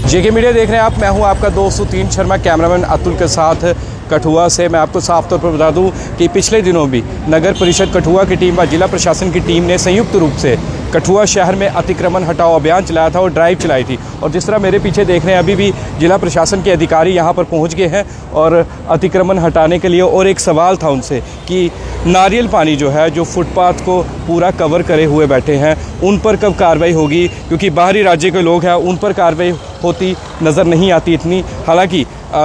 जेके media देख रहे हैं आप। मैं हूं आपका दोस्त सुतीन शर्मा, कैमरामैन अतुल के साथ कठुआ से। मैं आपको साफ तौर पर बता दूं कि पिछले दिनों भी नगर परिषद कठुआ की टीम व जिला प्रशासन की टीम ने संयुक्त रूप से कठुआ शहर में अतिक्रमण हटाओ अभियान चलाया था और ड्राइव चलाई थी। और जिस तरह मेरे पीछे देख रहे हैं, अभी भी जिला प्रशासन के अधिकारी यहाँ पर पहुँच गए हैं और अतिक्रमण हटाने के लिए। और एक सवाल था उनसे कि नारियल पानी जो है, जो फुटपाथ को पूरा कवर करे हुए बैठे हैं, उन पर कब कार्रवाई होगी, क्योंकि बाहरी राज्य के लोग हैं, उन पर कार्रवाई होती नज़र नहीं आती इतनी। हालांकि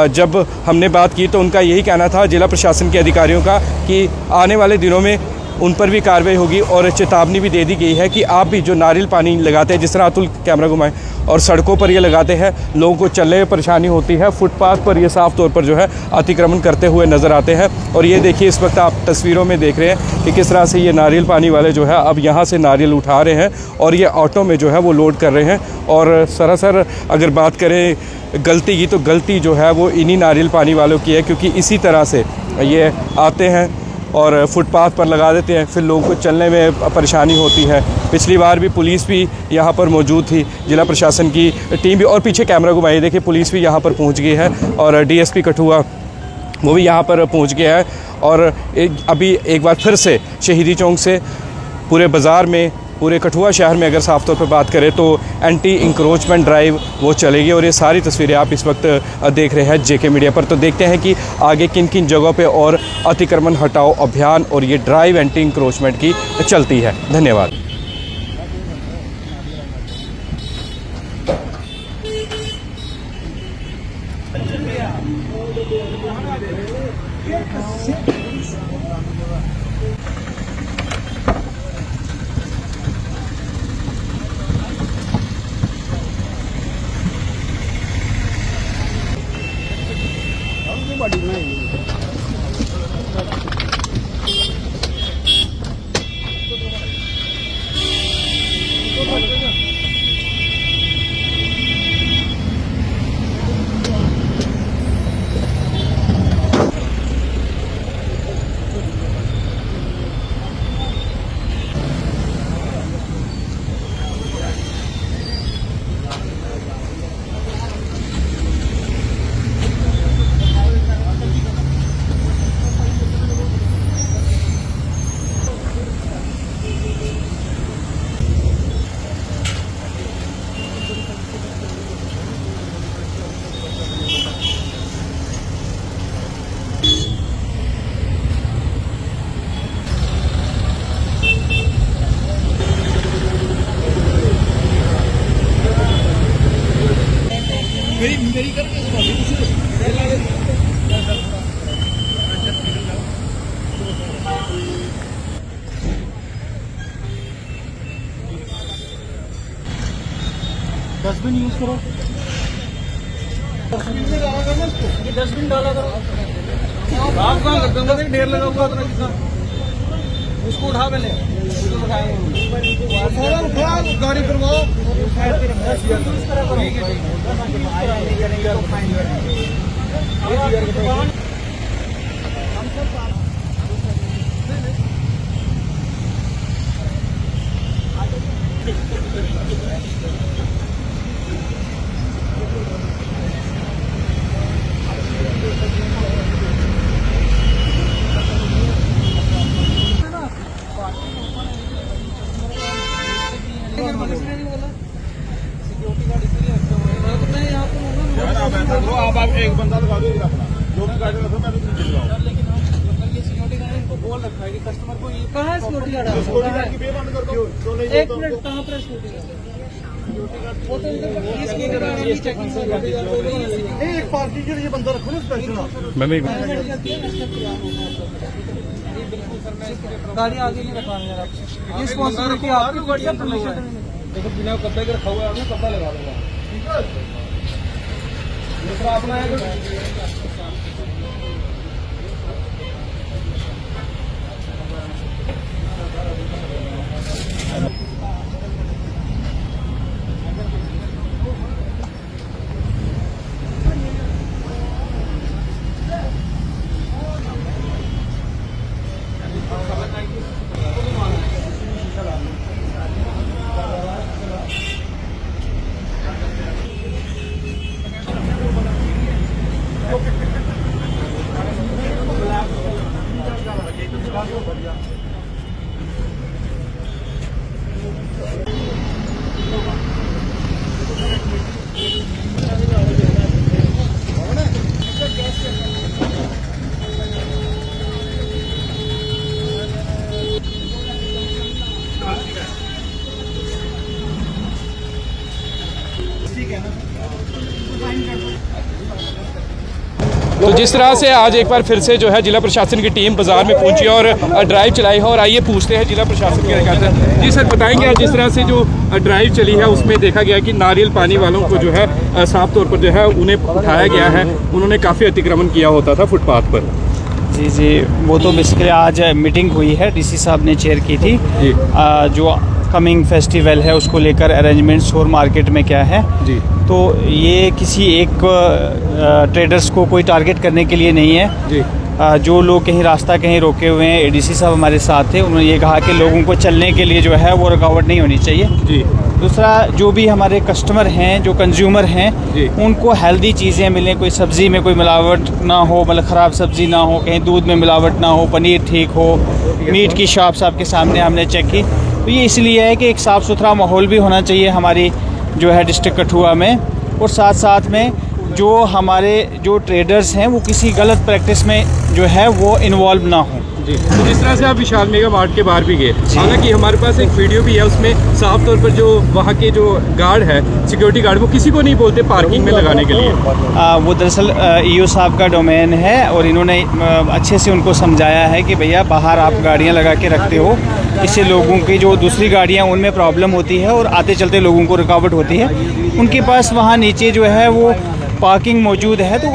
जब हमने बात की तो उनका यही कहना था जिला प्रशासन के अधिकारियों का कि आने वाले दिनों में उन पर भी कार्रवाई होगी और चेतावनी भी दे दी गई है कि आप भी जो नारियल पानी लगाते हैं, जिस तरह अतुल कैमरा घुमाएं, और सड़कों पर ये लगाते हैं, लोगों को चलने में परेशानी होती है, फुटपाथ पर ये साफ़ तौर पर जो है अतिक्रमण करते हुए नज़र आते हैं। और ये देखिए, इस वक्त आप तस्वीरों में देख रहे हैं कि किस तरह से ये नारियल पानी वाले जो है अब यहाँ से नारियल उठा रहे हैं और ये ऑटो में जो है वो लोड कर रहे हैं। और सरासर अगर बात करें गलती की, तो गलती जो है वो इन्हीं नारियल पानी वालों की है, क्योंकि इसी तरह से ये आते हैं और फुटपाथ पर लगा देते हैं, फिर लोगों को चलने में परेशानी होती है। पिछली बार भी पुलिस भी यहाँ पर मौजूद थी, जिला प्रशासन की टीम भी। और पीछे कैमरा घुमाइए, देखिए पुलिस भी यहाँ पर पहुँच गई है और डीएसपी कठुआ वो भी यहाँ पर पहुँच गया है। और अभी एक बार फिर से शहीदी चौक से पूरे बाज़ार में, पूरे कठुआ शहर में अगर साफ़ तौर पर बात करें तो एंटी इंक्रोचमेंट ड्राइव वो चलेगी। और ये सारी तस्वीरें आप इस वक्त देख रहे हैं जेके मीडिया पर। तो देखते हैं कि आगे किन किन जगहों पे और अतिक्रमण हटाओ अभियान और ये ड्राइव एंटी इंक्रोचमेंट की चलती है। धन्यवाद। मेरी करके 10 दिन यूज करो, ये 10 दिन डाला करो। आप कहाँ गंगा से ढेर लगा हुआ था, उसको उठा पहले, गाड़ी करवाओ। आप एक बंदा लगा दो अपना, जो भी गाड़ी रखो मैं लेकिन ये सिक्योरिटी गार्ड इनको बोल रखा है कि कस्टमर को ये कहाँ सिक्योरिटी गार्ड की बेबंद कर दो। एक मिनट, कहाँ पर सिक्योरिटी गार्ड? वो तो एक पार्टी के लिए बंदा रखो ना स्पेशल। गाड़ी आगे नहीं रखवानी है आपसे, ये स्पॉन्सर आपकी बढ़िया परमिशन। देखो बिना कपड़े के रखा हुआ है, आपने कपड़ा लगा दूंगा, ठीक है। दूसरा अपना है तो जिस तरह से आज एक बार फिर से जो है जिला प्रशासन की टीम बाजार में पहुंची और ड्राइव चलाई है, और आइए पूछते हैं जिला प्रशासन के अधिकारी। जी सर, बताएंगे आज जिस तरह से जो ड्राइव चली है उसमें देखा गया कि नारियल पानी वालों को जो है साफ तौर पर जो है उन्हें उठाया गया है, उन्होंने काफ़ी अतिक्रमण किया होता था फुटपाथ पर। जी, वो तो बेसिकली आज मीटिंग हुई है, डीसी साहब ने चेयर की थी जी। जो कमिंग फेस्टिवल है उसको लेकर अरेंजमेंट्स और मार्केट में क्या है जी। तो ये किसी एक ट्रेडर्स को कोई टारगेट करने के लिए नहीं है जी। जो लोग कहीं रास्ता कहीं रोके हुए हैं, एडीसी साहब हमारे साथ थे, उन्होंने ये कहा कि लोगों को चलने के लिए जो है वो रुकावट नहीं होनी चाहिए जी। दूसरा, जो भी हमारे कस्टमर हैं, जो कंज्यूमर हैं, उनको हेल्दी चीज़ें मिलें, कोई सब्ज़ी में कोई मिलावट ना हो, मतलब ख़राब सब्ज़ी ना हो, कहीं दूध में मिलावट ना हो, पनीर ठीक हो। मीट की शॉप्स आपके सामने हमने चेक की, तो ये इसलिए है कि एक साफ़ सुथरा माहौल भी होना चाहिए हमारी जो है डिस्ट्रिक्ट कठुआ में, और साथ साथ में जो हमारे जो ट्रेडर्स हैं वो किसी गलत प्रैक्टिस में जो है वो इन्वॉल्व ना हो जी। तो जिस तरह से आप विशाल मेगा मार्ट के बाहर भी गए, हालांकि हमारे पास एक वीडियो भी है, उसमें साफ तौर पर जो वहाँ के जो गार्ड है, सिक्योरिटी गार्ड, वो किसी को नहीं बोलते पार्किंग में लगाने के लिए। वो दरअसल ईओ साहब का डोमेन है, और इन्होंने अच्छे से उनको समझाया है कि भैया बाहर आप गाड़ियाँ लगा के रखते हो, इससे लोगों की जो दूसरी गाड़ियाँ उनमें प्रॉब्लम होती है और आते चलते लोगों को रुकावट होती है। उनके पास वहाँ नीचे जो है वो पार्किंग मौजूद है, तो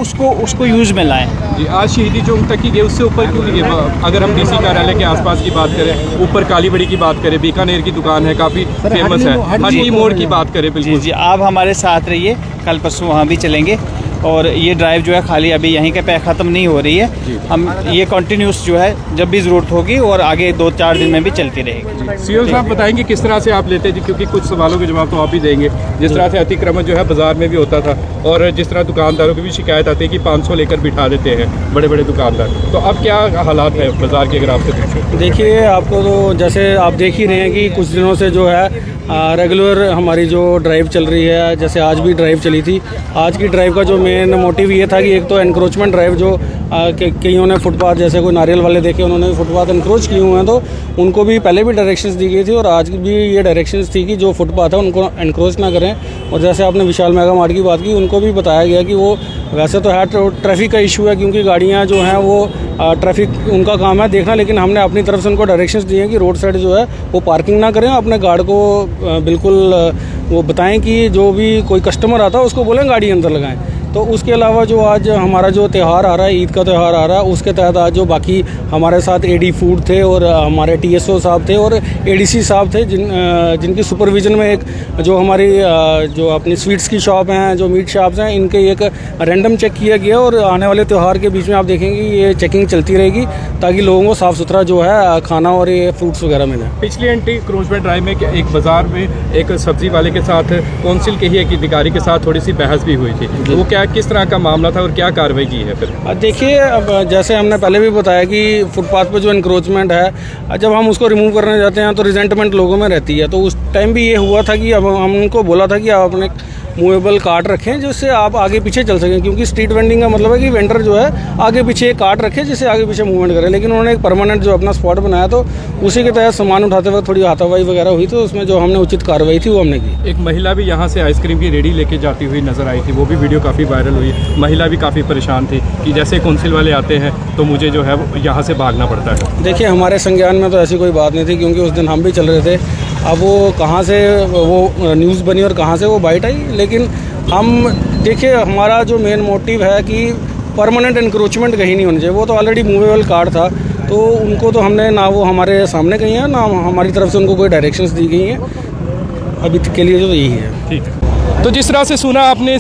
उसको यूज़ में लाएं जी। आज शहीदी चौक तक की गए, उससे ऊपर क्यों नहीं गए? अगर हम डीसी कार्यालय के आसपास की बात करें, ऊपर कालीबड़ी की बात करें, बीकानेर की दुकान है, काफ़ी फेमस है, हटनी मोड़ की बात करें, बिल्कुल जी। आप हमारे साथ रहिए, कल परसों वहाँ भी चलेंगे, और ये ड्राइव जो है खाली अभी यहीं के पे ख़त्म नहीं हो रही है, हम ये कंटिन्यूस जो है जब भी ज़रूरत होगी और आगे 2-4 दिन में भी चलती रहेगी। सीओ साहब बताएंगे किस तरह से आप लेते हैं जी, क्योंकि कुछ सवालों के जवाब तो आप ही देंगे। जिस तरह से अतिक्रमण जो है बाजार में भी होता था, और जिस तरह दुकानदारों की भी शिकायत आती है कि 500 लेकर बिठा देते हैं बड़े बड़े दुकानदार, तो अब क्या हालात है बाजार के, अगर आपसे पूछें? देखिए, आपको तो जैसे आप देख ही रहे हैं कि कुछ दिनों से जो है रेगुलर हमारी जो ड्राइव चल रही है, जैसे आज भी ड्राइव चली थी। आज की ड्राइव का जो मेन मोटिव ये था कि एक तो एनक्रोचमेंट ड्राइव, जो कईयों ने फुटपाथ, जैसे कोई नारियल वाले देखे उन्होंने फुटपाथ एनक्रोच किए हुए हैं, तो उनको भी पहले भी डायरेक्शंस दी गई थी, और आज भी ये डायरेक्शंस थी कि जो फुटपाथ है उनको एनक्रोच ना करें। और जैसे आपने विशाल मेगा मार्ट की बात की, उनको भी बताया गया कि वो वैसे तो है ट्रैफिक का इशू है, क्योंकि गाड़ियाँ जो हैं वो ट्रैफिक उनका काम है देखना, लेकिन हमने अपनी तरफ से उनको डायरेक्शंस दिए हैं कि रोड साइड जो है वो पार्किंग ना करें। अपने गार्ड को बिल्कुल वो बताएं कि जो भी कोई कस्टमर आता है उसको बोलें गाड़ी अंदर लगाएं। तो उसके अलावा जो आज हमारा जो त्यौहार आ रहा है, ईद का त्यौहार आ रहा है, उसके तहत आज जो बाकी हमारे साथ एडी फूड थे और हमारे टीएसओ साहब थे और एडीसी साहब थे, जिनकी सुपरविज़न में एक जो हमारी जो अपनी स्वीट्स की शॉप हैं, जो मीट शॉप्स हैं, इनके एक रैंडम चेक किया गया, और आने वाले त्यौहार के बीच में आप देखेंगे ये चेकिंग चलती रहेगी, ताकि लोगों को साफ़ सुथरा जो है खाना और ये फ्रूट्स वगैरह मिले। पिछली एंटी क्रोचमेंट ड्राइव में एक बाज़ार में एक सब्ज़ी वाले के साथ कौंसिल के ही एक अधिकारी के साथ थोड़ी सी बहस भी हुई थी, तो वो क्या किस तरह का मामला था और क्या कार्रवाई की है फिर? देखिए, अब जैसे हमने पहले भी बताया कि फुटपाथ पर जो इंक्रोचमेंट है, जब हम उसको रिमूव करने जाते हैं तो रिजेंटमेंट लोगों में रहती है। तो उस टाइम भी ये हुआ था कि अब हम उनको बोला था कि आप अपने मूवेबल कार्ट रखें जिससे आप आगे पीछे चल सकें, क्योंकि स्ट्रीट वेंडिंग का मतलब है कि वेंडर जो है आगे पीछे एक कार्ट रखे जिससे आगे पीछे मूवमेंट करें। लेकिन उन्होंने एक परमानेंट जो अपना स्पॉट बनाया, तो उसी के तहत सामान उठाते वक्त थोड़ी हाथापाई वगैरह हुई, तो उसमें जो हमने उचित कार्रवाई थी वो हमने की। एक महिला भी यहाँ से आइसक्रीम की रेडी लेके जाती हुई नजर आई थी, वो भी वीडियो काफ़ी वायरल हुई। महिला भी काफ़ी परेशान थी कि जैसे कौंसिल वाले आते हैं तो मुझे जो है यहाँ से भागना पड़ता है। देखिए, हमारे संज्ञान में तो ऐसी कोई बात नहीं थी, क्योंकि उस दिन हम भी चल रहे थे। अब वो कहाँ से वो न्यूज़ बनी और कहाँ से वो बाइट आई, लेकिन हम देखिए, हमारा जो मेन मोटिव है कि परमानेंट इंक्रोचमेंट कहीं नहीं होनी चाहिए। वो तो ऑलरेडी मूवेबल कार्ड था, तो उनको तो हमने ना वो हमारे सामने कही है, ना हमारी तरफ से उनको कोई डायरेक्शंस दी गई हैं। अभी के लिए तो यही है। ठीक है। तो जिस तरह से सुना आपने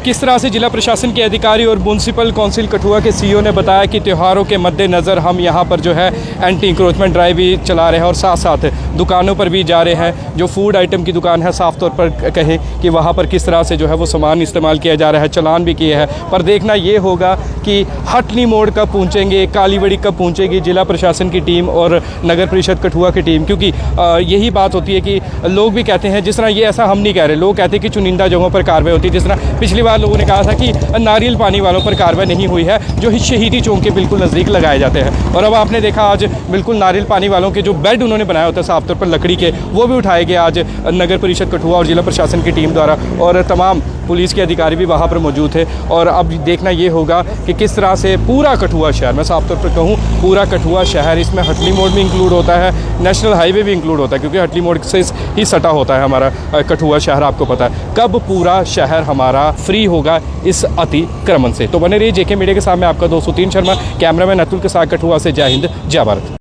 किस तरह से जिला प्रशासन के अधिकारी और म्यूनसिपल काउंसिल कठुआ के सीईओ ने बताया कि त्योहारों के मद्देनज़र हम यहाँ पर जो है एंटी इंक्रोचमेंट ड्राइव भी चला रहे हैं, और साथ साथ दुकानों पर भी जा रहे हैं। जो फूड आइटम की दुकान है, साफ़ तौर पर कहें कि वहाँ पर किस तरह से जो है वो सामान इस्तेमाल किया जा रहा है, चालान भी किए हैं। पर देखना ये होगा कि हटनी मोड़ कब पहुँचेंगे, कालीबड़ी कब पहुँचेगी जिला प्रशासन की टीम और नगर परिषद कठुआ की टीम, क्योंकि यही बात होती है कि लोग भी कहते हैं, जिस तरह ये ऐसा हम नहीं कह रहे, लोग कहते हैं कि चुनिंदा जगहों पर कार्रवाई होती है। जिस तरह पिछली बार लोगों ने कहा था कि नारियल पानी वालों पर कार्रवाई नहीं हुई है, जो शहीदी चौक के बिल्कुल नज़दीक लगाए जाते हैं। और अब आपने देखा आज बिल्कुल नारियल पानी वालों के जो बेड उन्होंने बनाया होता है साफ तौर पर लकड़ी के, वो भी उठाए गए आज नगर परिषद कठुआ और जिला प्रशासन की टीम द्वारा, और तमाम पुलिस के अधिकारी भी वहाँ पर मौजूद थे। और अब देखना ये होगा कि किस तरह से पूरा कठुआ शहर, मैं साफ तौर पर कहूँ पूरा कठुआ शहर, इसमें हटली मोड़ भी इंक्लूड होता है, नेशनल हाईवे भी इंक्लूड होता है, क्योंकि हटली मोड़ से ही सटा होता है हमारा कठुआ शहर, आपको पता है। कब पूरा शहर हमारा फ्री होगा इस अतिक्रमण से? तो बने रहिए जेके मीडिया के साथ में आपका दोस्त 3 शर्मा, कैमरामैन अतुल के साथ कठुआ से। जय हिंद, जय भारत।